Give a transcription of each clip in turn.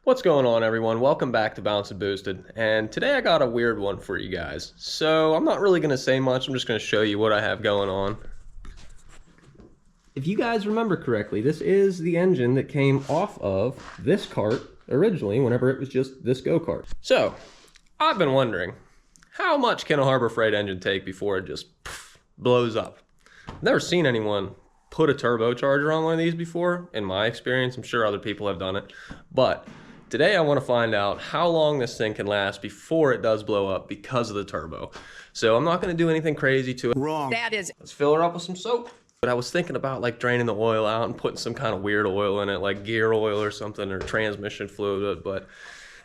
What's going on, everyone? Welcome back to Bouncin' Boosted, and today I got a weird one for you guys. So I'm not really going to say much, I'm just going to show you what I have going on. If you guys remember correctly, this is the engine that came off of this cart originally, whenever it was just this go-kart. So, I've been wondering, how much can a Harbor Freight engine take before it just blows up? I've never seen anyone put a turbocharger on one of these before, in my experience. I'm sure other people have done it, but today I want to find out how long this thing can last before it does blow up because of the turbo. So I'm not going to do anything crazy to it. Wrong. That is. Let's fill her up with some soap. But I was thinking about like draining the oil out and putting some kind of weird oil in it, like gear oil or something, or transmission fluid, but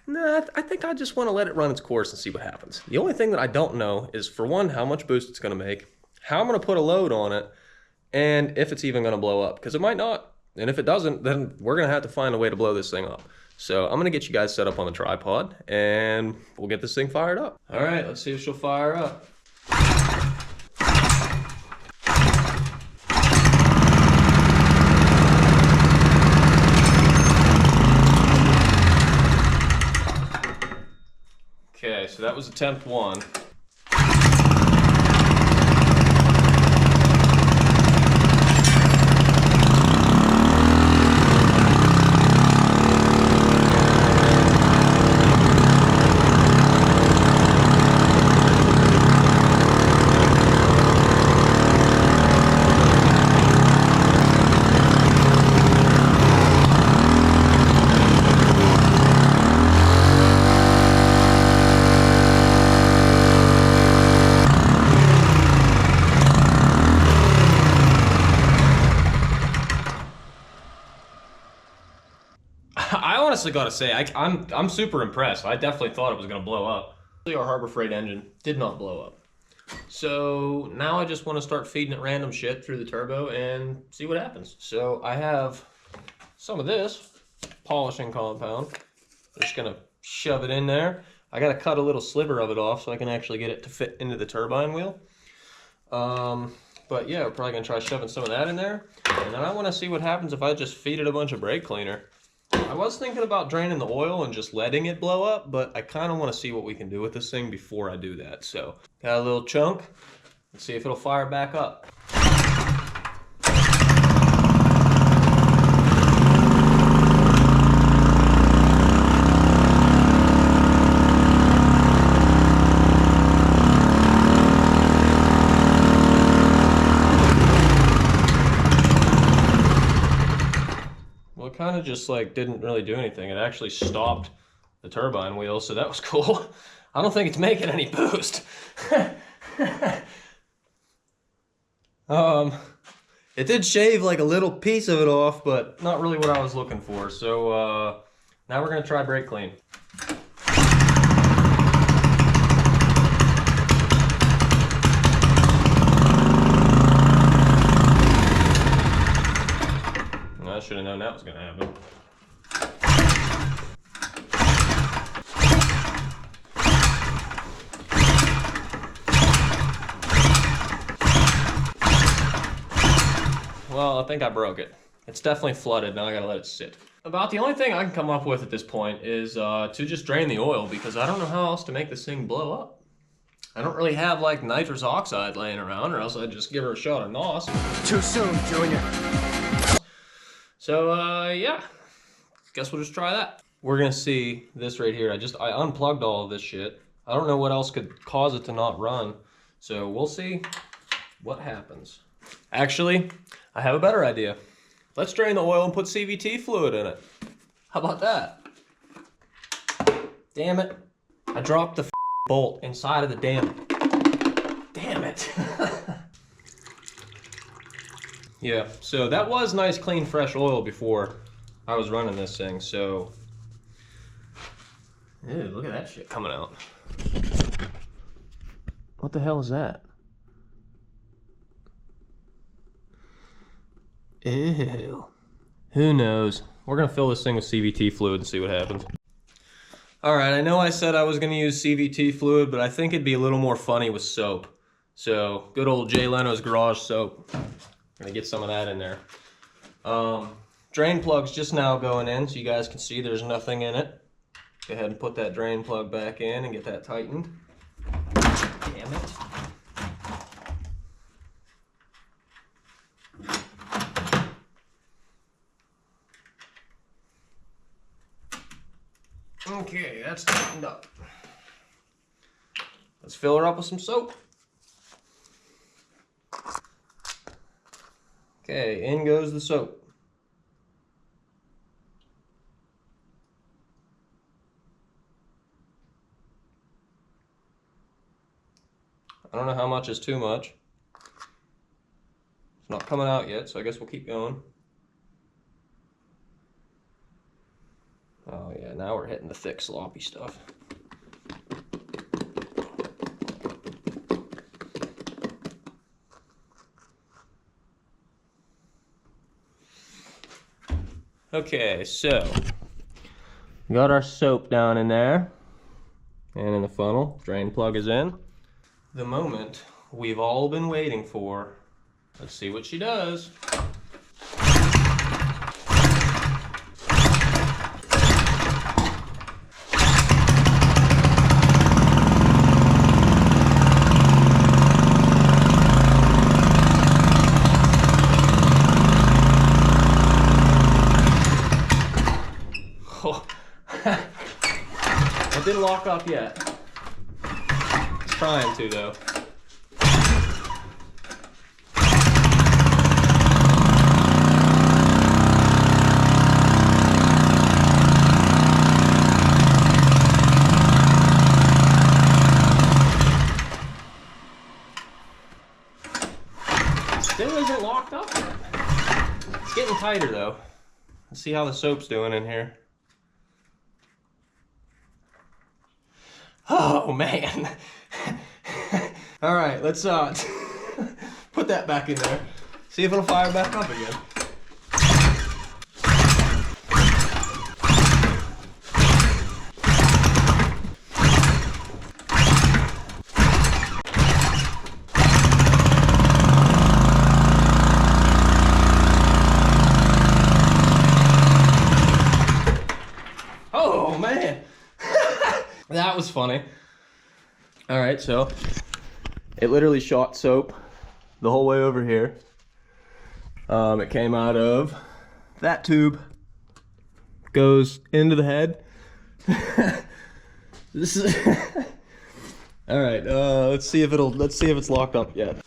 nah, I think I just want to let it run its course and see what happens. The only thing that I don't know is, for one, how much boost it's going to make, how I'm going to put a load on it, and if it's even going to blow up, because it might not. And if it doesn't, then we're going to have to find a way to blow this thing up. So I'm going to get you guys set up on the tripod, and we'll get this thing fired up. All right, let's see if she'll fire up. Okay, so that was attempt one. I honestly gotta say, I'm super impressed. I definitely thought it was gonna blow up. Our Harbor Freight engine did not blow up. So now I just want to start feeding it random shit through the turbo and see what happens. So I have some of this polishing compound. I'm just gonna shove it in there. I gotta cut a little sliver of it off so I can actually get it to fit into the turbine wheel. But yeah, we're probably gonna try shoving some of that in there. And then I want to see what happens if I just feed it a bunch of brake cleaner. I was thinking about draining the oil and just letting it blow up, but I kind of want to see what we can do with this thing before I do that. So, got a little chunk. Let's see if it'll fire back up. Kind of just like didn't really do anything. It actually stopped the turbine wheel, so that was cool. I don't think it's making any boost. It did shave like a little piece of it off, but not really what I was looking for. So now we're gonna try brake clean. I should have known that was going to happen. Well, I think I broke it. It's definitely flooded. Now I got to let it sit. About the only thing I can come up with at this point is to just drain the oil, because I don't know how else to make this thing blow up. I don't really have like nitrous oxide laying around, or else I'd just give her a shot of NOS. Too soon, Junior. So, yeah, guess we'll just try that. We're gonna see this right here. I unplugged all of this shit. I don't know what else could cause it to not run. So we'll see what happens. Actually, I have a better idea. Let's drain the oil and put CVT fluid in it. How about that? Damn it. I dropped the bolt inside of the damn it. Yeah, so that was nice, clean, fresh oil before I was running this thing, so... Ew, look at that shit coming out. What the hell is that? Ew. Who knows? We're gonna fill this thing with CVT fluid and see what happens. Alright, I know I said I was gonna use CVT fluid, but I think it'd be a little more funny with soap. So, good old Jay Leno's Garage soap. Gonna get some of that in there. Drain plug's just now going in, so you guys can see there's nothing in it. Go ahead and put that drain plug back in and get that tightened. Damn it. Okay, that's tightened up. Let's fill her up with some soap. Okay, in goes the soap. I don't know how much is too much. It's not coming out yet, so I guess we'll keep going. Oh yeah, now we're hitting the thick, sloppy stuff. Okay, so we got our soap down in there and in the funnel. Drain plug is in. The moment we've all been waiting for. Let's see what she does. Oh. It didn't lock up yet. It's trying to though. Still isn't locked up yet. It's getting tighter though. Let's see how the soap's doing in here. Oh man. All right, let's put that back in there. See if it'll fire back up again. Oh man. That was funny. All right, so it literally shot soap the whole way over here. It came out of that tube, goes into the head. This is all right. Let's see if it's locked up yet.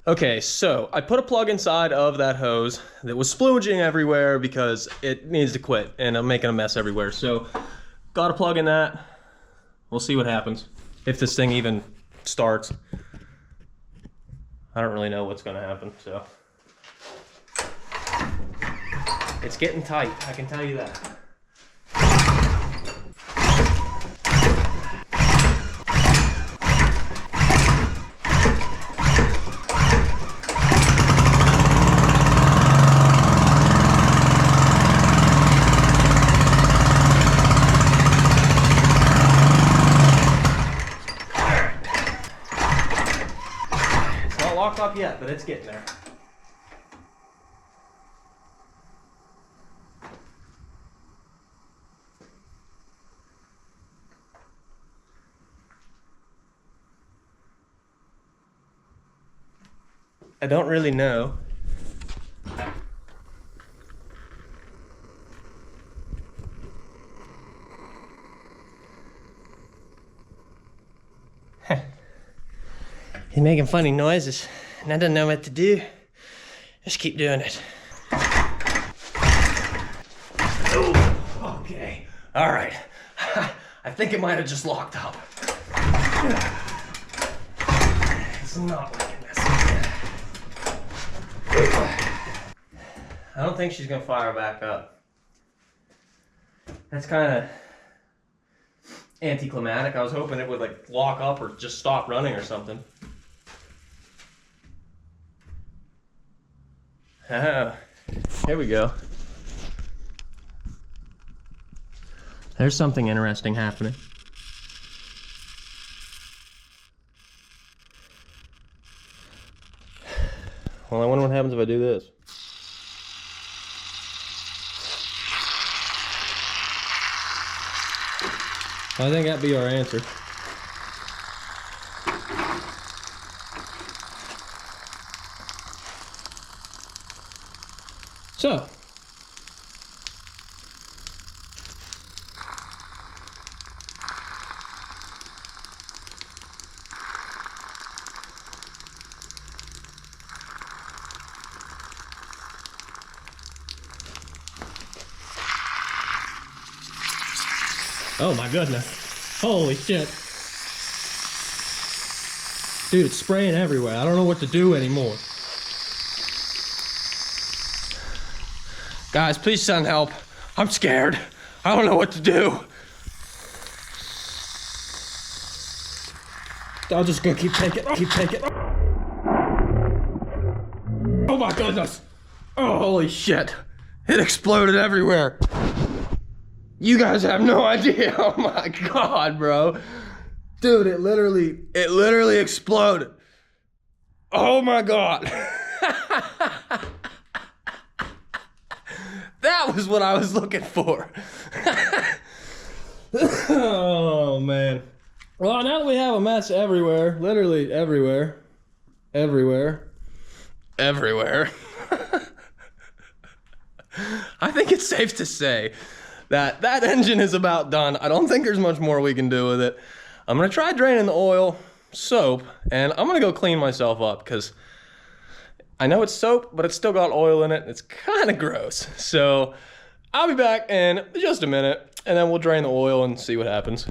Okay, so I put a plug inside of that hose that was splooging everywhere because it needs to quit and I'm making a mess everywhere. So got a plug in that. We'll see what happens. If this thing even starts. I don't really know what's gonna happen, so. It's getting tight, I can tell you that. Locked up yet, but it's getting there. I don't really know. He's making funny noises, and I don't know what to do. Just keep doing it. Oh, okay. All right. I think it might have just locked up. It's not liking this. I don't think she's gonna fire back up. That's kind of anticlimactic. I was hoping it would like lock up or just stop running or something. Ah, here we go. There's something interesting happening. Well, I wonder what happens if I do this. I think that'd be our answer. So, oh my goodness. Holy shit. Dude, it's spraying everywhere. I don't know what to do anymore. Guys, please send help. I'm scared. I don't know what to do. I'm just gonna keep taking it. Oh my goodness. Oh, holy shit. It exploded everywhere. You guys have no idea. Oh my God, bro. Dude, it literally exploded. Oh my God. That was what I was looking for. Oh man. Well, now that we have a mess everywhere, literally everywhere. I think it's safe to say that that engine is about done. I don't think there's much more we can do with it. I'm gonna try draining the oil, soap, and I'm gonna go clean myself up because I know it's soap, but it's still got oil in it. It's kind of gross. So I'll be back in just a minute, and then we'll drain the oil and see what happens.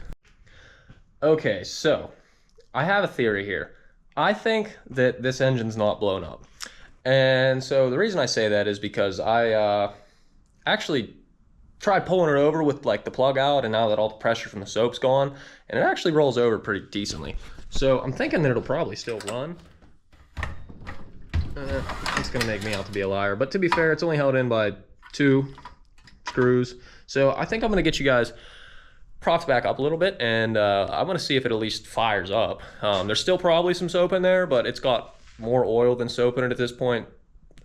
Okay, so I have a theory here. I think that this engine's not blown up. And so the reason I say that is because I actually tried pulling it over with like the plug out, and now that all the pressure from the soap's gone, and it actually rolls over pretty decently. So I'm thinking that it'll probably still run. It's gonna make me out to be a liar, but to be fair, it's only held in by 2 screws. So I think I'm gonna get you guys propped back up a little bit, and I want to see if it at least fires up. There's still probably some soap in there, but it's got more oil than soap in it at this point,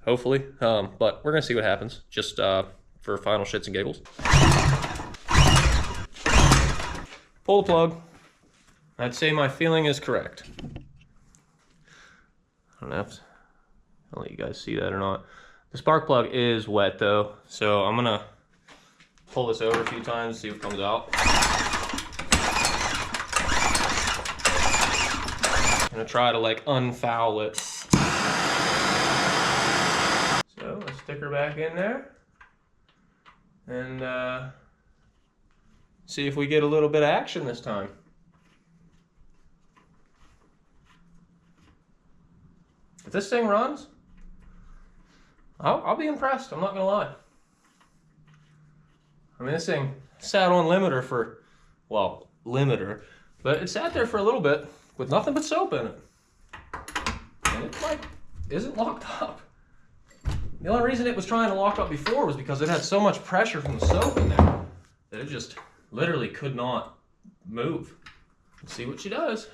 hopefully. But we're gonna see what happens, just for final shits and giggles. Pull the plug. I'd say my feeling is correct. I don't know if I'll let you guys see that or not. The spark plug is wet though, so I'm gonna pull this over a few times, see what comes out. I'm gonna try to like unfoul it. So let's stick her back in there and see if we get a little bit of action this time. If this thing runs, I'll be impressed, I'm not gonna lie. I mean, this thing sat on limiter for, well, limiter, but it sat there for a little bit with nothing but soap in it. And it like isn't locked up. The only reason it was trying to lock up before was because it had so much pressure from the soap in there that it just literally could not move. Let's see what she does.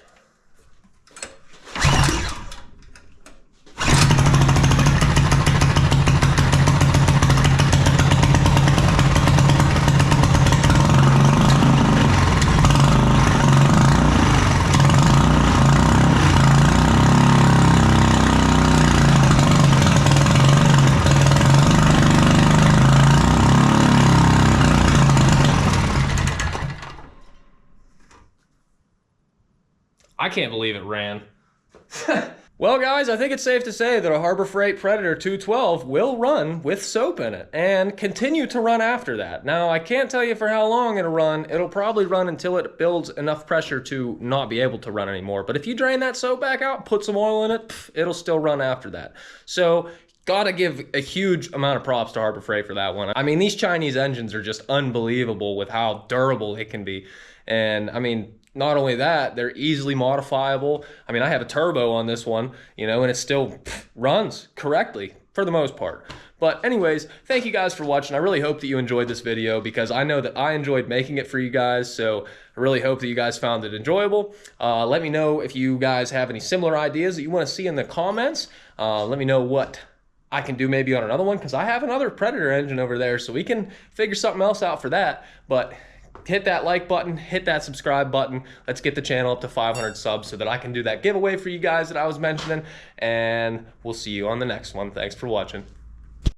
I can't believe it ran. Well, guys, I think it's safe to say that a Harbor Freight Predator 212 will run with soap in it and continue to run after that. Now, I can't tell you for how long it'll run. It'll probably run until it builds enough pressure to not be able to run anymore. But if you drain that soap back out, put some oil in it, it'll still run after that. So, gotta give a huge amount of props to Harbor Freight for that one. I mean, these Chinese engines are just unbelievable with how durable they can be. And, I mean, not only that, they're easily modifiable. I mean, I have a turbo on this one, you know, and it still runs correctly. for the most part. But anyways, thank you guys for watching. I really hope that you enjoyed this video because I know that I enjoyed making it for you guys. So I really hope that you guys found it enjoyable. Let me know if you guys have any similar ideas that you want to see in the comments. Let me know what I can do maybe on another one, because I have another Predator engine over there, so we can figure something else out for that. But hit that like button, hit that subscribe button. Let's get the channel up to 500 subs so that I can do that giveaway for you guys that I was mentioning. And we'll see you on the next one. Thanks for watching.